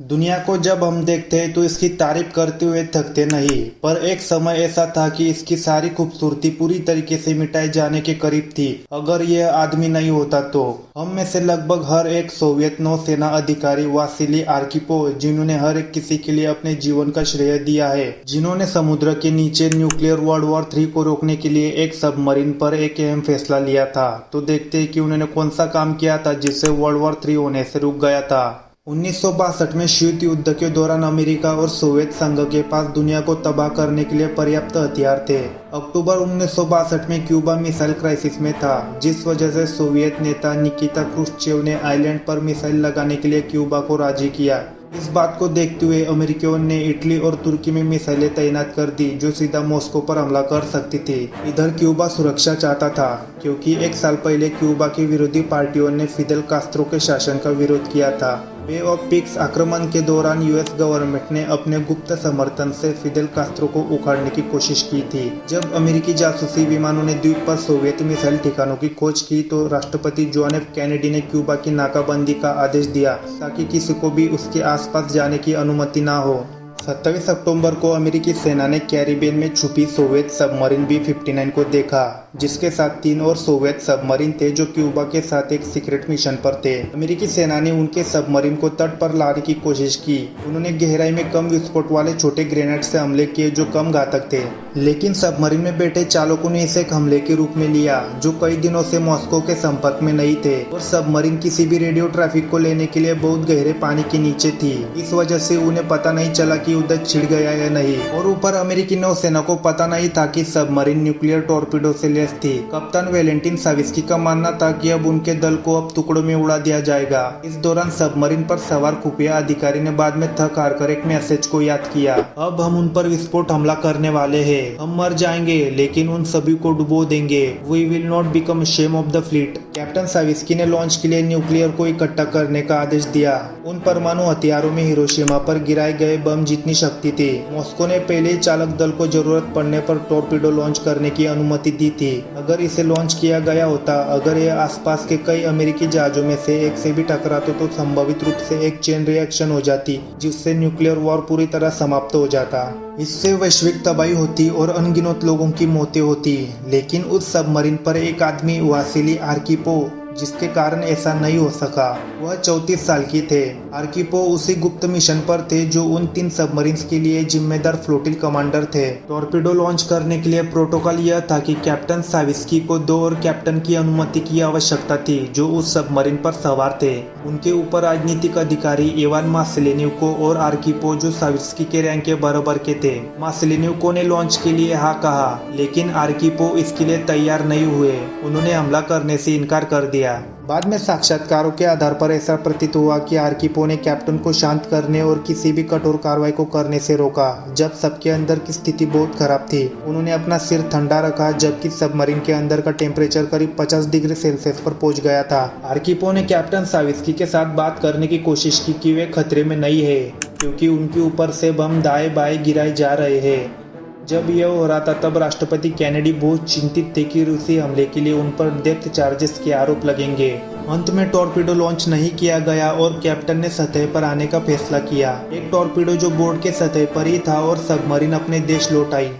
दुनिया को जब हम देखते हैं तो इसकी तारीफ करते हुए थकते नहीं, पर एक समय ऐसा था कि इसकी सारी खूबसूरती पूरी तरीके से मिटाए जाने के करीब थी अगर यह आदमी नहीं होता तो। हम में से लगभग हर एक सोवियत नौसेना अधिकारी वासिली आर्किपोव, जिन्होंने हर एक किसी के लिए अपने जीवन का श्रेय दिया है, जिन्होंने समुद्र के नीचे न्यूक्लियर वर्ल्ड वॉर 3 को रोकने के लिए एक सबमरीन पर एक अहम फैसला लिया था। तो देखते हैं कि उन्होंने कौन सा काम किया था जिससे वर्ल्ड वॉर 3 होने से रुक गया था। 1962 में शीत युद्ध के दौरान अमेरिका और सोवियत संघ के पास दुनिया को तबाह करने के लिए पर्याप्त हथियार थे। अक्टूबर 1962 में क्यूबा मिसाइल क्राइसिस में था, जिस वजह से सोवियत नेता निकिता क्रुश्चेव ने आइलैंड पर मिसाइल लगाने के लिए क्यूबा को राजी किया। इस बात को देखते हुए अमेरिकियों ने इटली और तुर्की में मिसाइलें तैनात कर दी जो सीधा मॉस्को पर हमला कर सकती थी। इधर क्यूबा सुरक्षा चाहता था क्योंकि एक साल पहले क्यूबा की विरोधी पार्टियों ने फिदेल कास्त्रो के शासन का विरोध किया था। बे ऑफ पिग्स आक्रमण के दौरान यूएस गवर्नमेंट ने अपने गुप्त समर्थन से फिदेल कास्त्रो को उखाड़ने की कोशिश की थी। जब अमेरिकी जासूसी विमानों ने द्वीप पर सोवियत मिसाइल ठिकानों की खोज की तो राष्ट्रपति जॉन एफ कैनेडी ने क्यूबा की नाकाबंदी का आदेश दिया ताकि किसी को भी उसके आसपास जाने की अनुमति न हो। 27 अक्टूबर को अमेरिकी सेना ने कैरिबियन में छुपी सोवियत सबमरीन B-59 को देखा, जिसके साथ 3 और सोवियत सबमरीन थे जो क्यूबा के साथ एक सीक्रेट मिशन पर थे। अमेरिकी सेना ने उनके सबमरीन को तट पर लाने की कोशिश की। उन्होंने गहराई में कम विस्फोट वाले छोटे ग्रेनेड से हमले किए जो कम घातक थे, लेकिन सबमरीन में बैठे चालकों ने इसे एक हमले के रूप में लिया जो कई दिनों से मॉस्को के संपर्क में नहीं थे और सबमरीन किसी भी रेडियो ट्रैफिक को लेने के लिए बहुत गहरे पानी के नीचे थी। इस वजह से उन्हें पता नहीं चला कि युद्ध छिड़ गया या नहीं, और ऊपर अमेरिकी नौसेना को पता नहीं था कि सबमरीन न्यूक्लियर टॉर्पीडो से लैस थी। कप्तान वेलेंटिन साविस्की का मानना था कि अब उनके दल को अब टुकड़ों में उड़ा दिया जाएगा। इस दौरान सबमरीन पर सवार खुफिया अधिकारी ने बाद में थक हार कर एक मैसेज को याद किया, अब हम उन पर विस्फोट हमला करने वाले हैं। हम मर जाएंगे लेकिन उन सभी को डुबो देंगे। We will not become shame of the fleet. Captain Savisky ने लॉन्च के लिए न्यूक्लियर को इकट्ठा करने का आदेश दिया। उन परमाणु हथियारों में हिरोशिमा पर गिराए गए बम जितनी शक्ति थी। मॉस्को ने पहले ही चालक दल को जरूरत पड़ने पर टॉर्पीडो लॉन्च करने की अनुमति दी थी। अगर इसे लॉन्च किया गया होता, अगर यह आसपास के कई अमेरिकी जहाजों में से एक से भी टकराता तो संभावित रूप से एक चेन रिएक्शन हो जाती जिससे न्यूक्लियर वॉर पूरी तरह समाप्त हो जाता। इससे वैश्विक तबाही होती और अनगिनत लोगों की मौतें होती। लेकिन उस सबमरीन पर एक आदमी वासिली आर्किपोव, जिसके कारण ऐसा नहीं हो सका। वह 34 साल की थे। आर्किपोव उसी गुप्त मिशन पर थे जो उन 3 सबमरीन्स के लिए जिम्मेदार फ्लोटिल कमांडर थे। टॉर्पीडो लॉन्च करने के लिए प्रोटोकॉल यह था कि कैप्टन साविस्की को 2 और कैप्टन की अनुमति की आवश्यकता थी जो उस सबमरीन पर सवार थे। उनके ऊपर राजनीतिक अधिकारी इवान मासिलेनिको और आर्किपोव जो साविस्की के रैंक के बराबर के थे। मासिलेनिको ने लॉन्च के लिए हाँ कहा, लेकिन आर्किपोव इसके लिए तैयार नहीं हुए। उन्होंने हमला करने से इनकार कर दिया। बाद में साक्षात्कारों के आधार पर ऐसा प्रतीत हुआ कि आर्किपोव ने कैप्टन को शांत करने और किसी भी कठोर कार्रवाई को करने से रोका जब सबके अंदर की स्थिति बहुत खराब थी। उन्होंने अपना सिर ठंडा रखा जबकि सबमरीन के अंदर का टेम्परेचर करीब 50 डिग्री सेल्सियस पर पहुंच गया था। आर्किपोव ने कैप्टन साविस्की के साथ बात करने की कोशिश की कि वे खतरे में नहीं है क्योंकि उनके ऊपर से बम दाएं बाएं गिराए जा रहे हैं। जब यह हो रहा था तब राष्ट्रपति कैनेडी बहुत चिंतित थे कि रूसी हमले के लिए उन पर डेप्थ चार्जेस के आरोप लगेंगे। अंत में टॉर्पीडो लॉन्च नहीं किया गया और कैप्टन ने सतह पर आने का फैसला किया। एक टॉर्पीडो जो बोर्ड के सतह पर ही था और सबमरीन अपने देश लौट आई।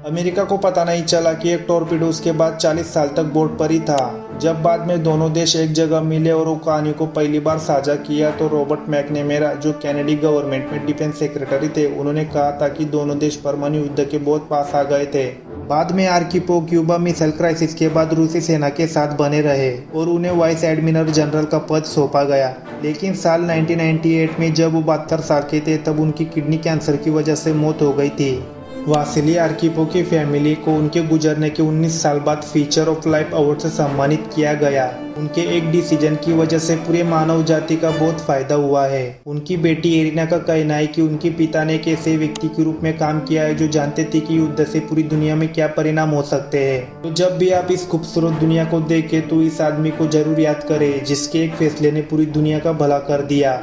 अमेरिका को पता नहीं चला कि एक टॉर्पीडो उसके बाद 40 साल तक बोर्ड पर ही था। जब बाद में दोनों देश एक जगह मिले और वो कहानी को पहली बार साझा किया तो रॉबर्ट मैकनेमेरा, जो कैनेडी गवर्नमेंट में डिफेंस सेक्रेटरी थे, उन्होंने कहा था कि दोनों देश परमाणु युद्ध के बहुत पास आ गए थे। बाद में आर्किपोव क्यूबा मिसाइल क्राइसिस के बाद रूसी सेना के साथ बने रहे और उन्हें वाइस एडमिरल जनरल का पद सौंपा गया। लेकिन साल 1998 में जब वो 72 साल के थे तब उनकी किडनी कैंसर की वजह से मौत हो गई थी। वासिली आर्किपोव की फैमिली को उनके गुजरने के 19 साल बाद फीचर ऑफ लाइफ अवार्ड से सम्मानित किया गया। उनके एक डिसीजन की वजह से पूरे मानव जाति का बहुत फायदा हुआ है। उनकी बेटी एरिना का कहना है कि उनके पिता ने एक ऐसे व्यक्ति के रूप में काम किया है जो जानते थे कि युद्ध से पूरी दुनिया में क्या परिणाम हो सकते हैं। तो जब भी आप इस खूबसूरत दुनिया को देखें तो इस आदमी को जरूर याद करें जिसके एक फैसले ने पूरी दुनिया का भला कर दिया।